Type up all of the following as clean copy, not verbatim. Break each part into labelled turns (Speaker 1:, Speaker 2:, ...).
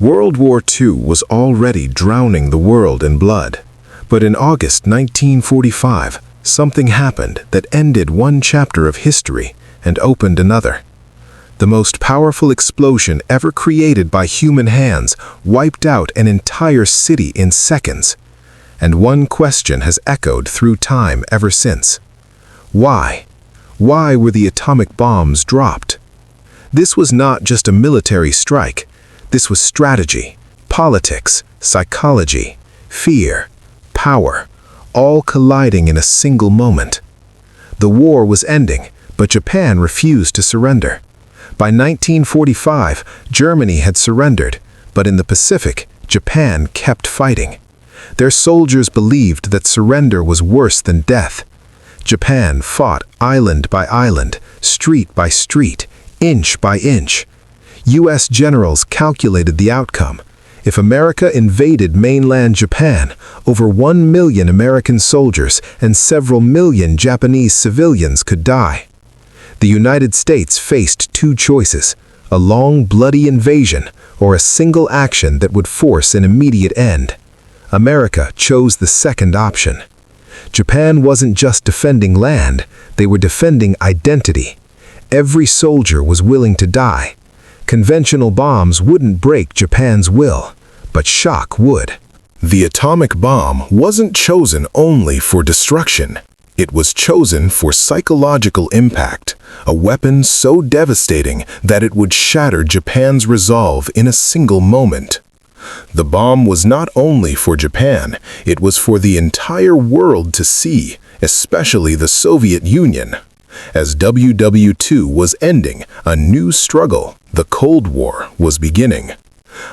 Speaker 1: World War II was already drowning the world in blood. But in August 1945, something happened that ended one chapter of history and opened another. The most powerful explosion ever created by human hands wiped out an entire city in seconds. And one question has echoed through time ever since. Why? Why were the atomic bombs dropped? This was not just a military strike. This was strategy, politics, psychology, fear, power, all colliding in a single moment. The war was ending, but Japan refused to surrender. By 1945, Germany had surrendered, but in the Pacific, Japan kept fighting. Their soldiers believed that surrender was worse than death. Japan fought island by island, street by street, inch by inch. U.S. generals calculated the outcome. If America invaded mainland Japan, over 1 million American soldiers and several million Japanese civilians could die. The United States faced two choices: a long, bloody invasion or a single action that would force an immediate end. America chose the second option. Japan wasn't just defending land, they were defending identity. Every soldier was willing to die. Conventional bombs wouldn't break Japan's will, but shock would. The atomic bomb wasn't chosen only for destruction. It was chosen for psychological impact, a weapon so devastating that it would shatter Japan's resolve in a single moment. The bomb was not only for Japan, it was for the entire world to see, especially the Soviet Union. As WW II was ending, a new struggle, the Cold War, was beginning.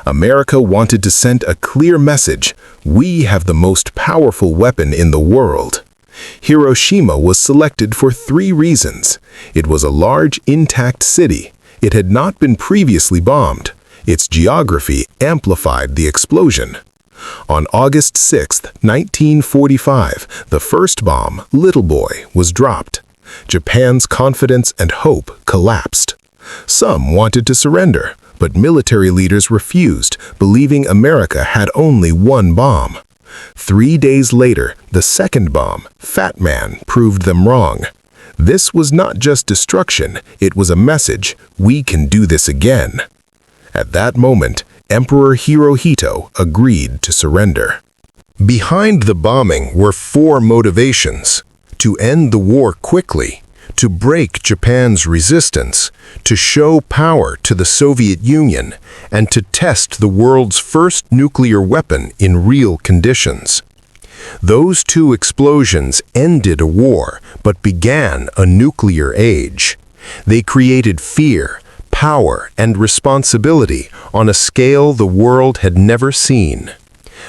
Speaker 1: America wanted to send a clear message: we have the most powerful weapon in the world. Hiroshima was selected for 3 reasons. It was a large, intact city. It had not been previously bombed. Its geography amplified the explosion. On August 6, 1945, the first bomb, Little Boy, was dropped. Japan's confidence and hope collapsed. Some wanted to surrender, but military leaders refused, believing America had only one bomb. 3 days later, the second bomb, Fat Man, proved them wrong. This was not just destruction, it was a message: we can do this again. At that moment, Emperor Hirohito agreed to surrender. Behind the bombing were 4 motivations: to end the war quickly, to break Japan's resistance, to show power to the Soviet Union, and to test the world's first nuclear weapon in real conditions. Those 2 explosions ended a war, but began a nuclear age. They created fear, power, and responsibility on a scale the world had never seen.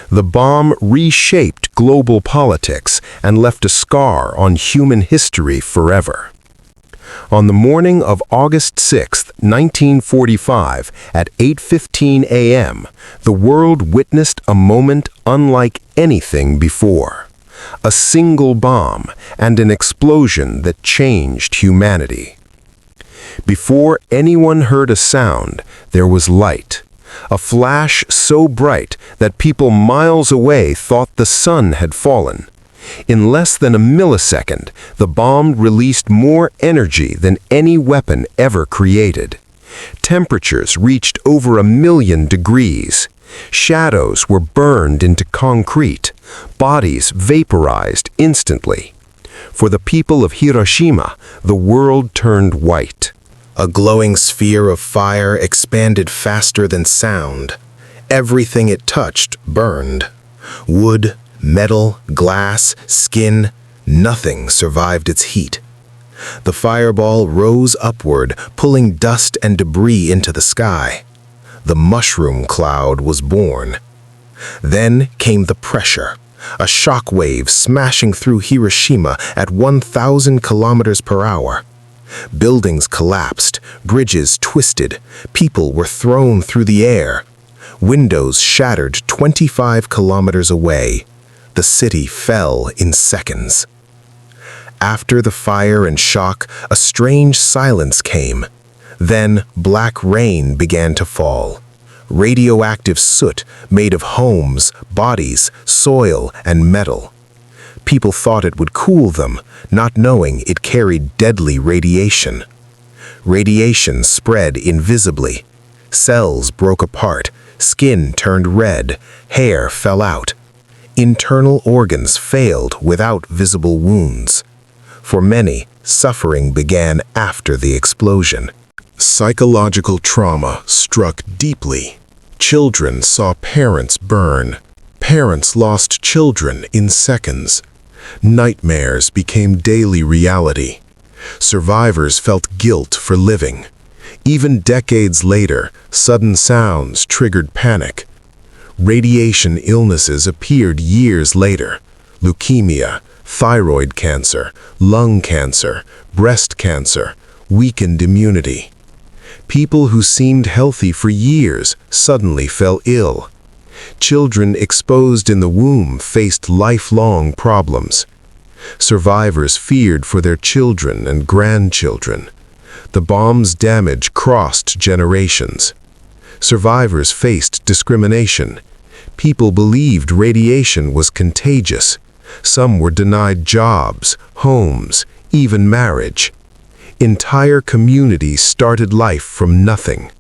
Speaker 1: The bomb reshaped global politics and left a scar on human history forever. On the morning of August 6, 1945, at 8:15 a.m., the world witnessed a moment unlike anything before. A single bomb and an explosion that changed humanity. Before anyone heard a sound, there was light. A flash so bright that people miles away thought the sun had fallen. In less than a millisecond, the bomb released more energy than any weapon ever created. Temperatures reached over 1,000,000 degrees. Shadows were burned into concrete. Bodies vaporized instantly. For the people of Hiroshima, the world turned white. A glowing sphere of fire expanded faster than sound. Everything it touched burned. Wood, metal, glass, skin, nothing survived its heat. The fireball rose upward, pulling dust and debris into the sky. The mushroom cloud was born. Then came the pressure, a shock wave smashing through Hiroshima at 1,000 kilometers per hour. Buildings collapsed, bridges twisted, people were thrown through the air. Windows shattered 25 kilometers away. The city fell in seconds. After the fire and shock, a strange silence came. Then black rain began to fall. radioactive soot made of homes, bodies, soil, and metal. People thought it would cool them, not knowing it carried deadly radiation. Radiation spread invisibly. Cells broke apart, skin turned red, hair fell out. Internal organs failed without visible wounds. For many, suffering began after the explosion. Psychological trauma struck deeply. Children saw parents burn. Parents lost children in seconds. Nightmares became daily reality. Survivors felt guilt for living. Even decades later, sudden sounds triggered panic. Radiation illnesses appeared years later. Leukemia, thyroid cancer, lung cancer, breast cancer, weakened immunity. People who seemed healthy for years suddenly fell ill. Children exposed in the womb faced lifelong problems. Survivors feared for their children and grandchildren. The bomb's damage crossed generations. Survivors faced discrimination. People believed radiation was contagious. Some were denied jobs, homes, even marriage. Entire communities started life from nothing.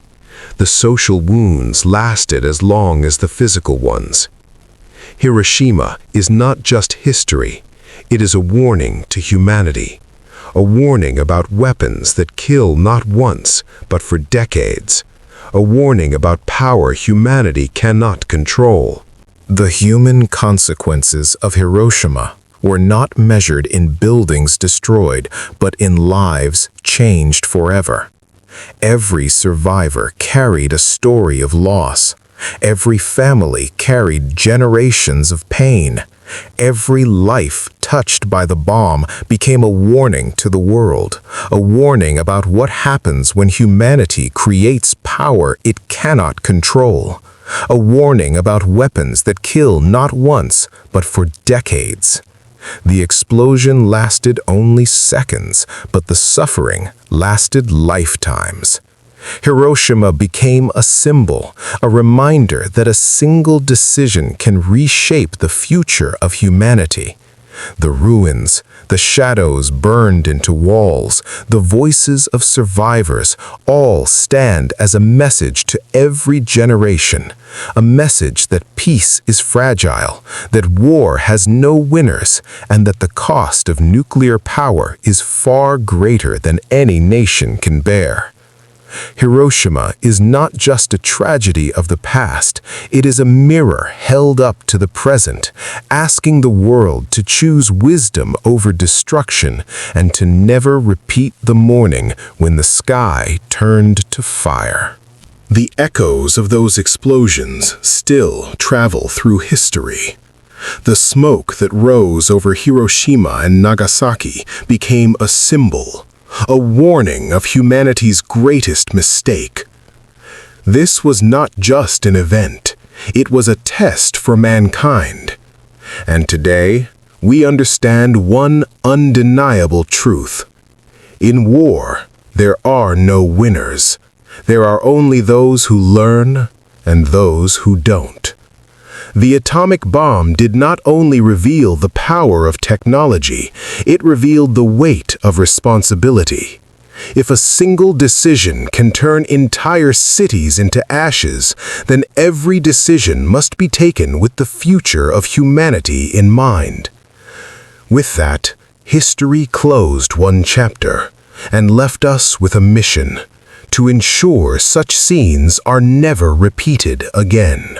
Speaker 1: The social wounds lasted as long as the physical ones. Hiroshima is not just history. It is a warning to humanity. A warning about weapons that kill not once, but for decades. A warning about power humanity cannot control. The human consequences of Hiroshima were not measured in buildings destroyed, but in lives changed forever. Every survivor carried a story of loss. Every family carried generations of pain. Every life touched by the bomb became a warning to the world, a warning about what happens when humanity creates power it cannot control, a warning about weapons that kill not once, but for decades. The explosion lasted only seconds, but the suffering lasted lifetimes. Hiroshima became a symbol, a reminder that a single decision can reshape the future of humanity. The ruins, the shadows burned into walls, the voices of survivors all stand as a message to every generation, a message that peace is fragile, that war has no winners, and that the cost of nuclear power is far greater than any nation can bear. Hiroshima is not just a tragedy of the past, it is a mirror held up to the present, asking the world to choose wisdom over destruction and to never repeat the morning when the sky turned to fire. The echoes of those explosions still travel through history. The smoke that rose over Hiroshima and Nagasaki became a symbol, a warning of humanity's greatest mistake. This was not just an event, it was a test for mankind. And today, we understand one undeniable truth. In war, there are no winners. There are only those who learn and those who don't. The atomic bomb did not only reveal the power of technology, it revealed the weight of responsibility. If a single decision can turn entire cities into ashes, then every decision must be taken with the future of humanity in mind. With that, history closed one chapter and left us with a mission: to ensure such scenes are never repeated again.